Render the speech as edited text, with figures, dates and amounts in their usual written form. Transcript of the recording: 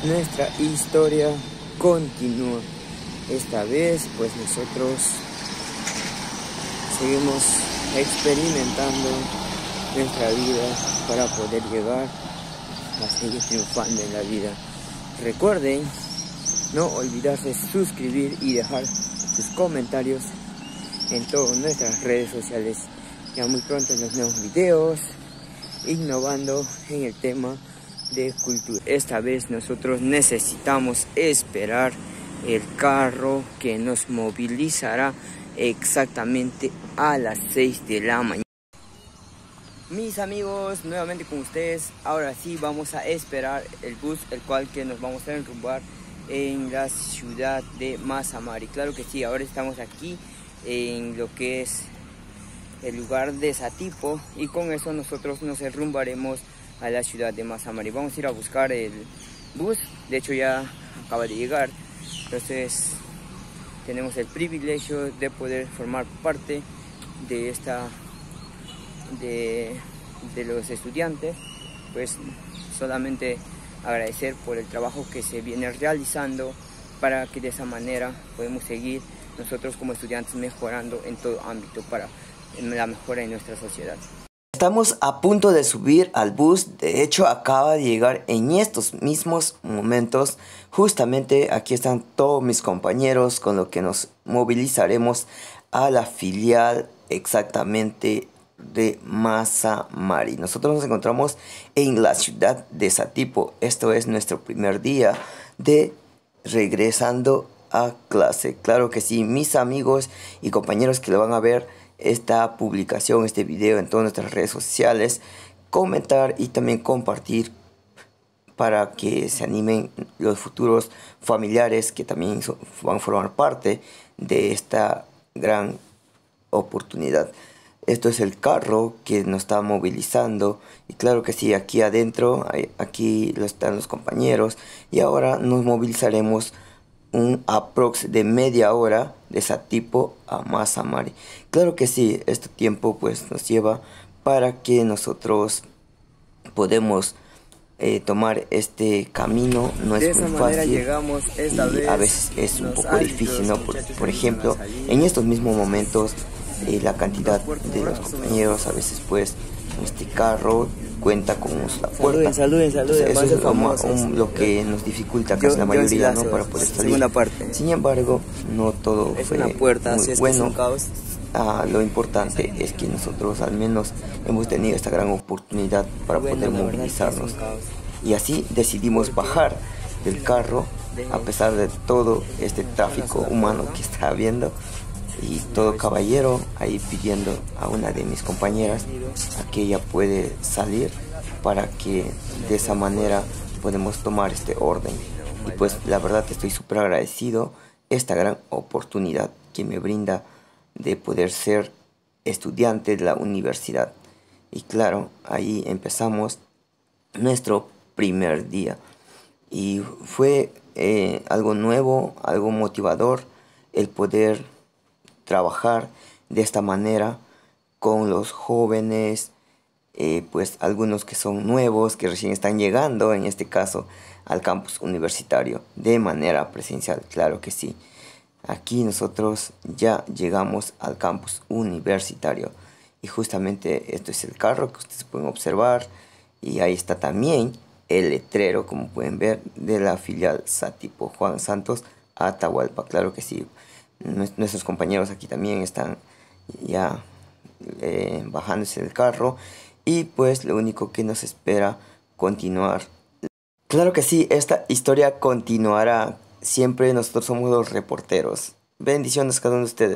nuestra historia continúa. Esta vez pues nosotros seguimos experimentando nuestra vida para poder llegar a seguir triunfando en la vida. Recuerden no olvidarse suscribir y dejar sus comentarios en todas nuestras redes sociales. Ya muy pronto en los nuevos videos, innovando en el tema de cultura. Esta vez nosotros necesitamos esperar el carro que nos movilizará exactamente a las 6 de la mañana. Mis amigos, nuevamente con ustedes. Ahora sí vamos a esperar el bus, el cual que nos vamos a enrumbar en la ciudad de Masa Mari. Claro que sí, ahora estamos aquí en lo que es el lugar de Satipo, y con eso nosotros nos enrumbaremos a la ciudad de Masa Mari. Vamos a ir a buscar el bus, de hecho ya acaba de llegar, entonces tenemos el privilegio de poder formar parte de de los estudiantes. Pues solamente agradecer por el trabajo que se viene realizando para que de esa manera podemos seguir nosotros como estudiantes mejorando en todo ámbito para la mejora en nuestra sociedad. Estamos a punto de subir al bus, de hecho acaba de llegar en estos mismos momentos. Justamente aquí están todos mis compañeros con lo que nos movilizaremos a la filial exactamente de Masa Mari. Nosotros nos encontramos en la ciudad de Satipo. Esto es nuestro primer día de regresando a clase. Claro que sí, mis amigos y compañeros que lo van a ver esta publicación, este video en todas nuestras redes sociales, comentar y también compartir para que se animen los futuros familiares que también van a formar parte de esta gran oportunidad. Esto es el carro que nos está movilizando y claro que sí, aquí adentro, aquí están los compañeros, y ahora nos movilizaremos un aprox de media hora de Satipo a Masa Mari. Claro que sí, este tiempo pues nos lleva para que nosotros podemos tomar este camino. No es muy fácil llegamos y a veces es un poco difícil, ¿no? Por ejemplo, en estos mismos momentos la cantidad de los compañeros, a veces pues este carro cuenta con la puerta. Saluden. Entonces, eso es lo que nos dificulta casi la mayoría, ¿no? Para poder salir. Sin embargo, no todo fue muy bueno. Lo importante es que nosotros al menos hemos tenido esta gran oportunidad para poder movilizarnos. Y así decidimos bajar del carro a pesar de todo este tráfico humano que está habiendo. Y todo caballero ahí pidiendo a una de mis compañeras a que ella puede salir para que de esa manera podemos tomar este orden. Y pues la verdad estoy súper agradecido esta gran oportunidad que me brinda de poder ser estudiante de la universidad. Y claro, ahí empezamos nuestro primer día y fue algo nuevo, algo motivador el poder trabajar de esta manera con los jóvenes, pues algunos que son nuevos, que recién están llegando, en este caso al campus universitario, de manera presencial. Claro que sí, aquí nosotros ya llegamos al campus universitario y justamente esto es el carro que ustedes pueden observar, y ahí está también el letrero, como pueden ver, de la filial Satipo Juan Santos Atahualpa. Claro que sí, nuestros compañeros aquí también están ya bajándose del carro, y pues lo único que nos espera continuar. Claro que sí, esta historia continuará. Siempre nosotros somos los reporteros. Bendiciones a cada uno de ustedes.